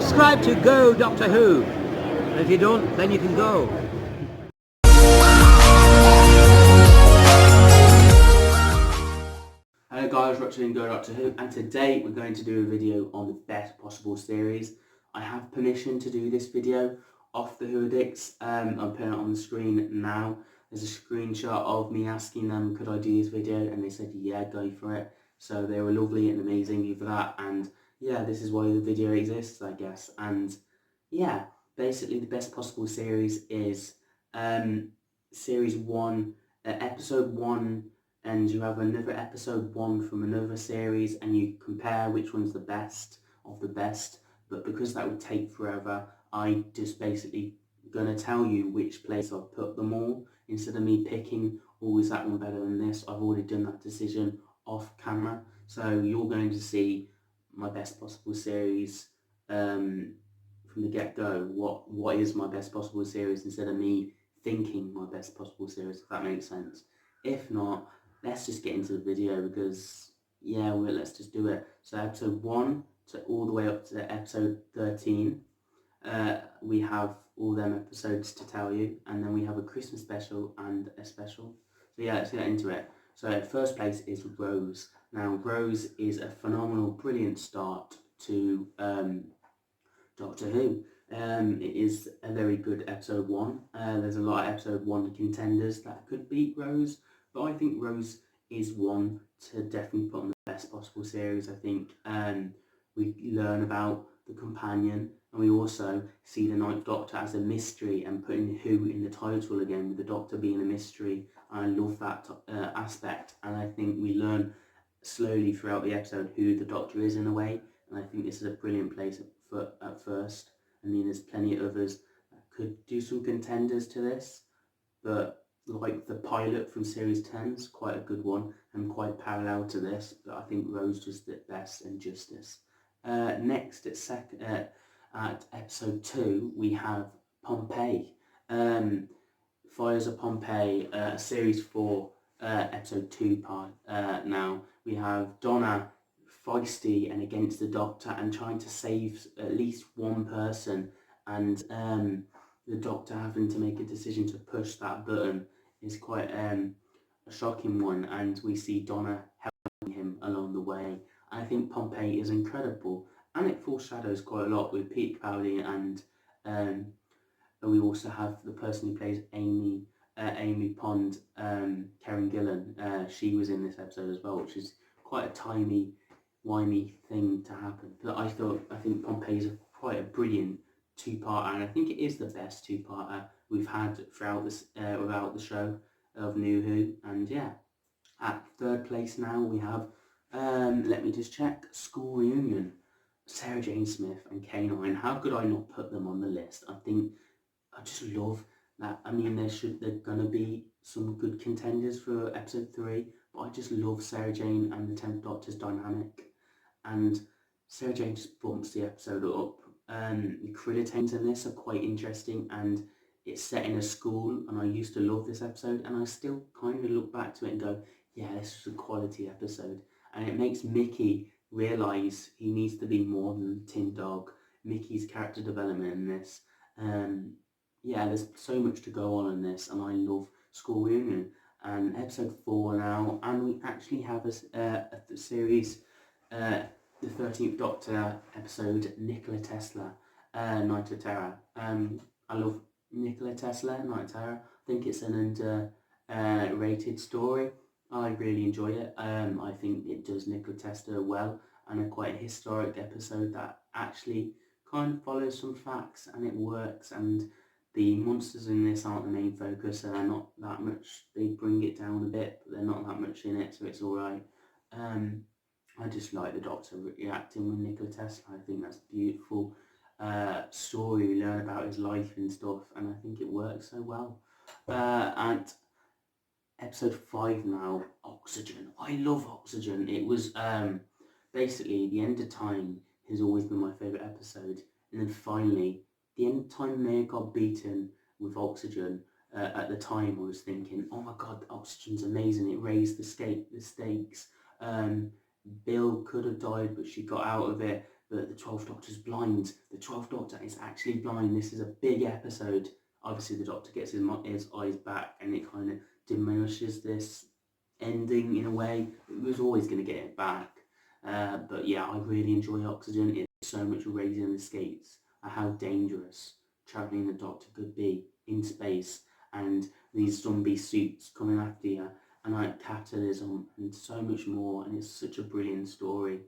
subscribe to Go Doctor Who. And if you don't, then you can go. Hello guys, watching Go Doctor Who, and today we're going to do a video on the best possible series. I have permission to do this video off the Who Addicts. I'm putting it on the screen now. There's a screenshot of me asking them could I do this video, and they said yeah, go for it. So they were lovely and amazing for that, and yeah, this is why the video exists, I guess. And yeah, basically the best possible series is series 1, episode 1, and you have another episode 1 from another series, and you compare which one's the best of the best. But because that would take forever, I just basically gonna tell you which place I've put them all, instead of me picking, oh, is that one better than this? I've already done that decision off camera. So you're going to see my best possible series from the get-go. What is my best possible series, instead of me thinking my best possible series, if that makes sense. If not, let's just get into the video, because yeah, well, let's just do it. So episode 1 to all the way up to episode 13, we have all them episodes to tell you, and then we have a Christmas special and a special. So yeah, let's get into it. So first place is Rose. Now Rose is a phenomenal, brilliant start to Doctor Who. It is a very good episode 1. There's a lot of episode 1 contenders that could beat Rose, but I think Rose is one to definitely put on the best possible series. I think we learn about the companion, and we also see the Ninth Doctor as a mystery, and putting Who in the title again, with the Doctor being a mystery. I love that aspect, and I think we learn slowly throughout the episode who the Doctor is in a way, and I think this is a brilliant place at first. I mean, there's plenty of others that could do some contenders to this, but like the pilot from series 10 is quite a good one and quite parallel to this, but I think Rose does it best and justice. Next at episode 2 we have Pompeii. Fires of Pompeii, series 4, episode 2 part. Now we have Donna feisty and against the Doctor and trying to save at least one person, and the Doctor having to make a decision to push that button is quite a shocking one, and we see Donna helping him along the way. I think Pompeii is incredible, and it foreshadows quite a lot with Peter Capaldi, and we also have the person who plays Amy Pond, Karen Gillan. She was in this episode as well, which is quite a timey-wimey thing to happen. But I think Pompeii is quite a brilliant two-parter, and I think it is the best two-parter we've had throughout the show of New Who. And yeah, at third place now we have, let me just check, School Reunion. Sarah Jane Smith and K9. How could I not put them on the list? I just love that. I mean, they're gonna be some good contenders for episode 3, but I just love Sarah Jane and the 10th Doctor's dynamic, and Sarah Jane just bumps the episode up. The critter in this are quite interesting, and it's set in a school, and I used to love this episode, and I still kind of look back to it and go, yeah, this was a quality episode. And it makes Mickey realise he needs to be more than Tin Dog. Mickey's character development in this, yeah, there's so much to go on in this, and I love School Reunion. And episode 4 now, and we actually have a series, the 13th Doctor episode, Nikola Tesla, Night of Terror. I love Nikola Tesla, Night of Terror. I think it's an underrated story. I really enjoy it. I think it does Nikola Tesla well, and a quite historic episode that actually kind of follows some facts, and it works. And the monsters in this aren't the main focus, and they're not that much. They bring it down a bit, but they're not that much in it, so it's alright. I just like the Doctor reacting with Nikola Tesla. I think that's a beautiful story. We learn about his life and stuff, and I think it works so well. And episode 5 now, Oxygen. I love Oxygen. It was basically the end of time has always been my favourite episode, and then finally the end of time may have got beaten with Oxygen. At the time I was thinking, oh my god, Oxygen's amazing, it raised the stakes. Bill could have died, but she got out of it. but the 12th Doctor's blind. The 12th Doctor is actually blind. This is a big episode. Obviously the Doctor gets his eyes back, and it kind of diminishes this ending in a way. It was always going to get it back. But yeah, I really enjoy Oxygen. It's so much raising the skates at how dangerous travelling the Doctor could be in space, and these zombie suits coming after you, and like capitalism and so much more. And it's such a brilliant story,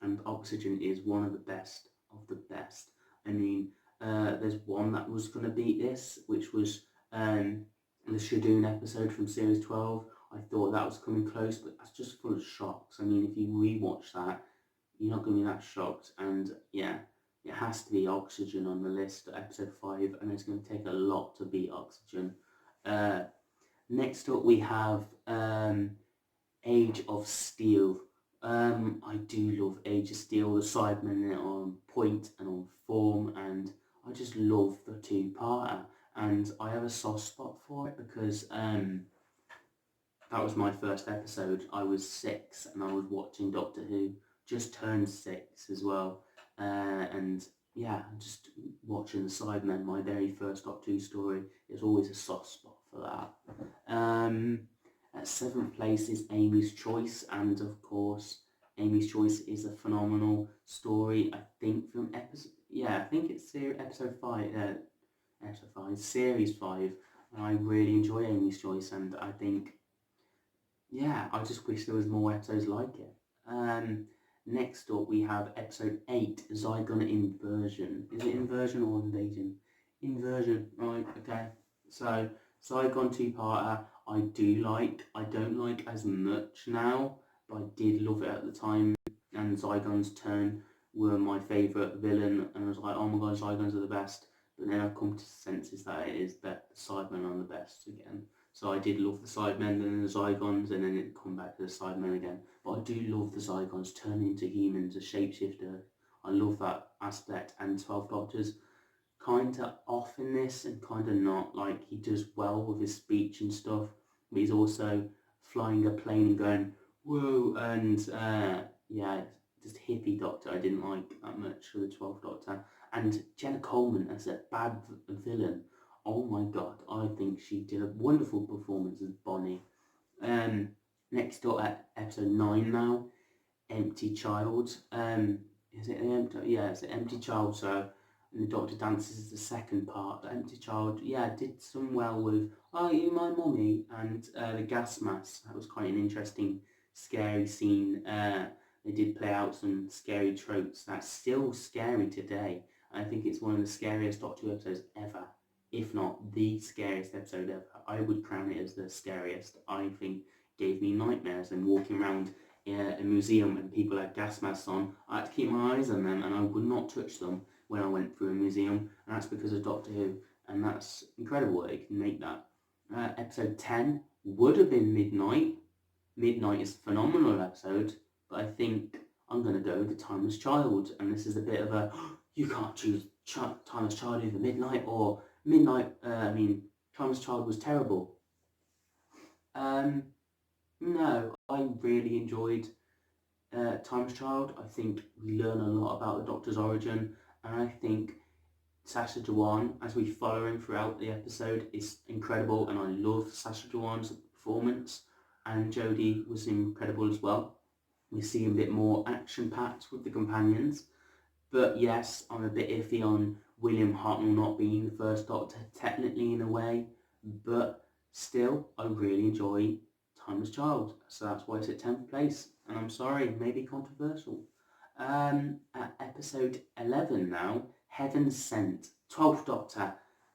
and Oxygen is one of the best of the best. I mean, there's one that was going to beat this, which was the Shadoon episode from series 12. I thought that was coming close, but that's just full of shocks. I mean, if you rewatch that, you're not going to be that shocked. And yeah, it has to be Oxygen on the list, episode 5, and it's going to take a lot to beat Oxygen. Next up we have Age of Steel. I do love Age of Steel. The Cybermen are on point and on form, and I just love the two-parter. And I have a soft spot for it because that was my first episode. I was 6 and I was watching Doctor Who, just turned 6 as well. And yeah, just watching the Cybermen, my very first Doctor Who story, is always a soft spot for that. At 7th place is Amy's Choice, and of course, Amy's Choice is a phenomenal story. I think from I think it's episode 5, series 5. And I really enjoy Amy's Choice, and I think, yeah, I just wish there was more episodes like it. Next up we have episode 8, Zygon Inversion. Is it inversion or invasion? Inversion, right, okay. So, Zygon two-parter, I don't like as much now, but I did love it at the time. And Zygon's turn were my favourite villain, and I was like, oh my god, Zygons are the best. But then I've come to senses that it is that the Cybermen are the best again. So I did love the Cybermen and then the Zygons, and then it come back to the Cybermen again. But I do love the Zygons turning into humans, a shapeshifter. I love that aspect, and 12 Doctors kind of off in this and kind of not. Like, he does well with his speech and stuff, but he's also flying a plane and going, whoa, and yeah, just hippie Doctor I didn't like that much for the 12th Doctor. And Jenna Coleman as a bad villain, oh my god, I think she did a wonderful performance as Bonnie. Next up at episode 9 now, Empty Child. Is it empty? Yeah, it's an Empty Child. So, and the Doctor dances is the second part. The Empty Child, yeah, did some well with "Are You My Mummy?" and the gas mask. That was quite an interesting, scary scene. They did play out some scary tropes that's still scary today. I think it's one of the scariest Doctor Who episodes ever, if not the scariest episode ever. I would crown it as the scariest. I think gave me nightmares, and walking around a museum and people had gas masks on, I had to keep my eyes on them, and I would not touch them when I went through a museum, and that's because of Doctor Who, and that's incredible that it can make that. Episode 10 would have been Midnight. Midnight is a phenomenal episode, but I think I'm going to go with The Timeless Child, and this is a bit of a, you can't choose Timeless Child over Midnight, or Midnight, Timeless Child was terrible. No, I really enjoyed Timeless Child. I think we learn a lot about the Doctor's origin, and I think Sacha Dhawan, as we follow him throughout the episode, is incredible, and I love Sacha Dhawan's performance, and Jodie was incredible as well. We see a bit more action-packed with the companions, but yes, I'm a bit iffy on William Hartnell not being the first Doctor, technically in a way, but still, I really enjoy Timeless Child, so that's why it's at 10th place, and I'm sorry, maybe controversial. At episode 11 now, Heaven Sent, 12th Doctor,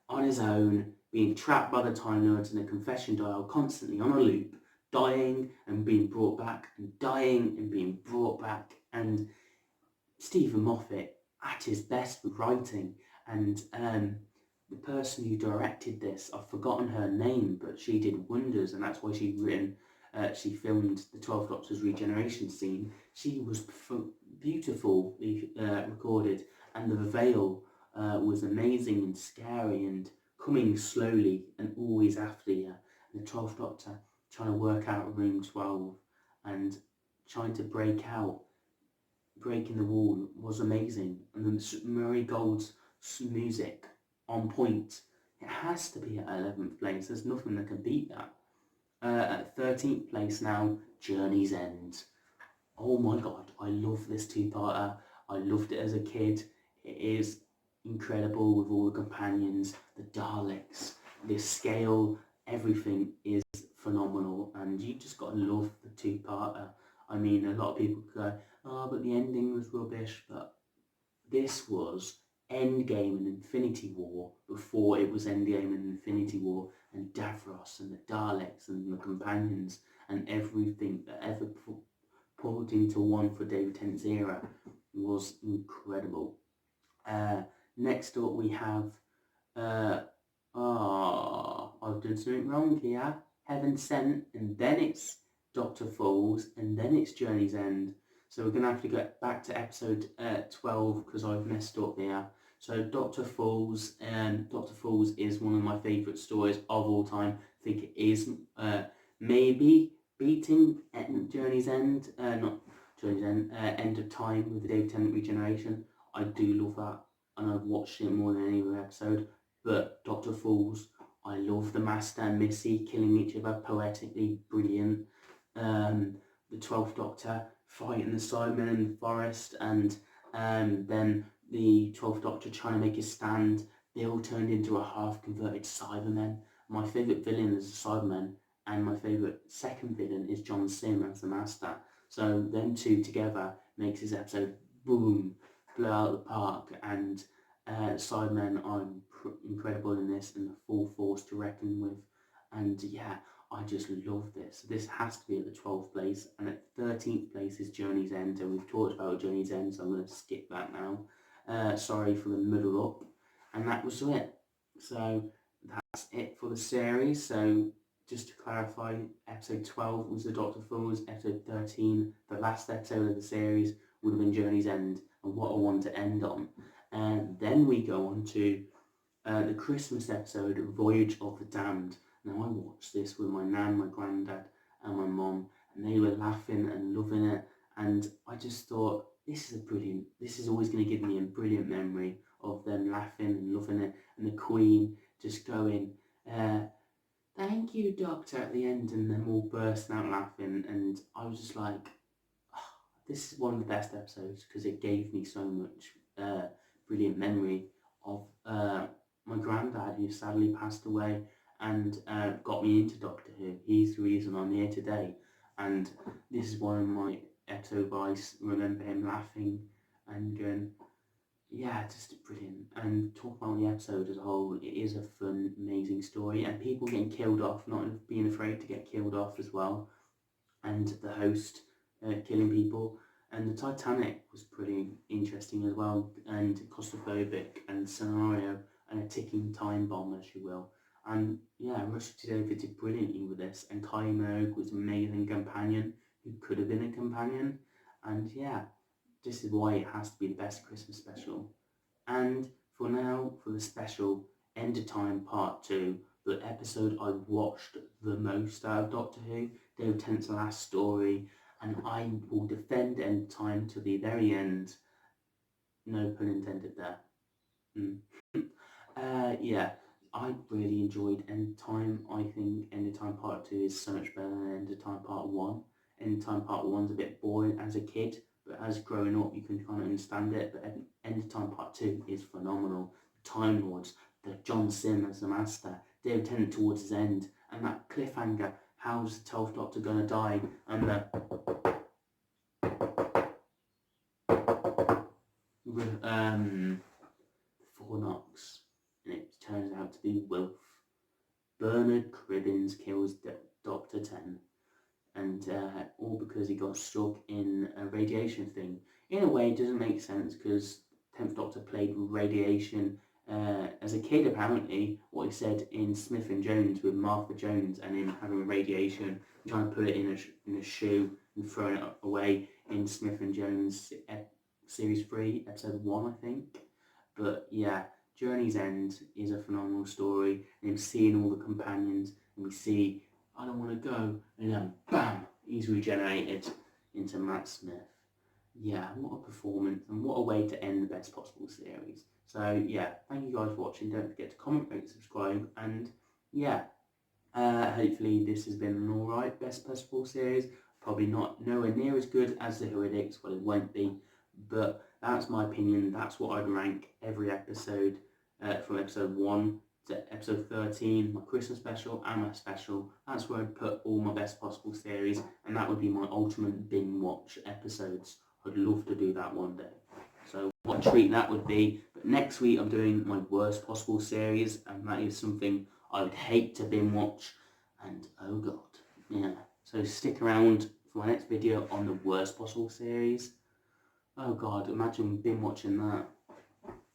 on his own, being trapped by the Time Lords in a confession dial, constantly on a loop, dying and being brought back, and dying and being brought back, and Stephen Moffat at his best with writing, and the person who directed this, I've forgotten her name, but she did wonders, and that's why she filmed the 12th Doctor's regeneration scene. She was beautifully recorded, and the veil was amazing and scary and coming slowly and always after you. And the 12th Doctor trying to work out room 12 and trying to break out breaking the wall was amazing, and the Murray Gold's music on point. It has to be at 11th place. There's nothing that can beat that. At 13th place now, Journey's End. Oh my god, I love this two-parter. I loved it as a kid. It is incredible with all the companions, the Daleks, the scale, everything is phenomenal, and you just got to love the two-parter. I mean, a lot of people go, oh, but the ending was rubbish, but this was Endgame and Infinity War before it was Endgame and Infinity War, and Davros and the Daleks and the companions and everything that ever pulled into one for David Tennant's era was incredible. Next up we have, I've done something wrong here. Heaven Sent, and then it's Dr. Falls, and then it's Journey's End. So we're going to have to get back to episode 12 because I've messed up there. So Dr. Falls is one of my favourite stories of all time. I think it is maybe beating Journey's End, not Journey's End, End of Time with the David Tennant regeneration. I do love that, and I've watched it more than any other episode. But Dr. Falls, I love the Master and Missy killing each other, poetically brilliant. The 12th Doctor fighting the Cybermen in the forest, and then the 12th Doctor trying to make his stand. Bill turned into a half-converted Cyberman. My favourite villain is the Cyberman, and my favourite second villain is John Sim as the Master. So them two together makes this episode, boom, blow out the park, and Cybermen are incredible in this, and the full force to reckon with. And yeah, I just love this. This has to be at the 12th place, and at 13th place is Journey's End, and we've talked about Journey's End, so I'm going to skip that now. Sorry for the muddle up. And that was it. So that's it for the series. So just to clarify, episode 12 was the Dr. Falls, episode 13, the last episode of the series, would have been Journey's End, and what I want to end on. And then we go on to the Christmas episode, Voyage of the Damned. Now I watched this with my nan, my granddad and my mum, and they were laughing and loving it, and I just thought, this is always going to give me a brilliant memory of them laughing and loving it, and the Queen just going, thank you, Doctor, at the end, and them all bursting out laughing, and I was just like, oh, this is one of the best episodes because it gave me so much brilliant memory of my granddad, who sadly passed away, and got me into Doctor Who. He's the reason I'm here today, and this is one of my episodes where I remember him laughing and going, yeah, just brilliant. And talk about the episode as a whole, it is a fun, amazing story, and people getting killed off, not being afraid to get killed off as well, and the host killing people. And the Titanic was pretty interesting as well, and claustrophobic, and scenario, and a ticking time bomb, as you will. And yeah, Russell T Davies did brilliantly with this, and Kylie Minogue was an amazing companion who could have been a companion. And yeah, this is why it has to be the best Christmas special. And for now, for the special End of Time Part 2, the episode I watched the most out of Doctor Who, David Tennant's last story, and I will defend End of Time to the very end. No pun intended there. Yeah, I really enjoyed End of Time. I think End of Time Part 2 is so much better than End of Time Part 1. End of Time Part 1's a bit boring as a kid, but as growing up you can kind of understand it. But End of Time Part 2 is phenomenal. Time Lords, the John Sim as the Master, David Tennant towards his end, and that cliffhanger, how's the 12th Doctor gonna die, and the four knocks, and it turns out to be Wilf. Bernard Cribbins kills Dr. Ten, and all because he got stuck in a radiation thing. In a way, it doesn't make sense because 10th Doctor played with radiation as a kid, apparently, what he said in Smith and Jones with Martha Jones, and him having radiation, trying to put it in a shoe and throwing it away in Smith and Jones Series 3, Episode 1, I think. But yeah, Journey's End is a phenomenal story, and him seeing all the companions, and we see, I don't want to go, and then bam, he's regenerated into Matt Smith. yeah, what a performance and what a way to end the best possible series. So yeah, thank you guys for watching. Don't forget to comment, rate, subscribe, and yeah, hopefully this has been an alright best possible series. Probably not nowhere near as good as the Who Addicts, well it won't be, but that's my opinion. That's what I'd rank every episode from episode 1 to episode 13, my Christmas special and my special. That's where I'd put all my best possible series, and that would be my ultimate binge watch episodes. I'd love to do that one day. So what a treat that would be. But next week I'm doing my worst possible series, and that is something I would hate to binge watch, and oh god, yeah. So stick around for my next video on the worst possible series. Oh god, imagine binge watching that.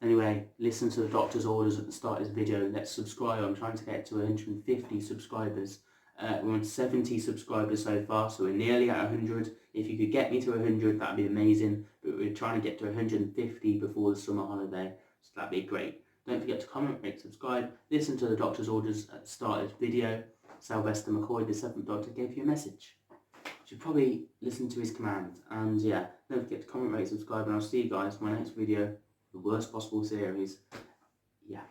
Anyway, listen to the doctor's orders at the start of this video. Let's subscribe. I'm trying to get to 150 subscribers. We're on 70 subscribers so far, so we're nearly at 100. If you could get me to 100, that'd be amazing. But we're trying to get to 150 before the summer holiday, so that'd be great. Don't forget to comment, rate, subscribe. Listen to the doctor's orders at the start of this video. Sylvester McCoy, the 7th Doctor, gave you a message. You should probably listen to his command. And yeah, don't forget to comment, rate, subscribe, and I'll see you guys for my next video, the worst possible series. Yeah.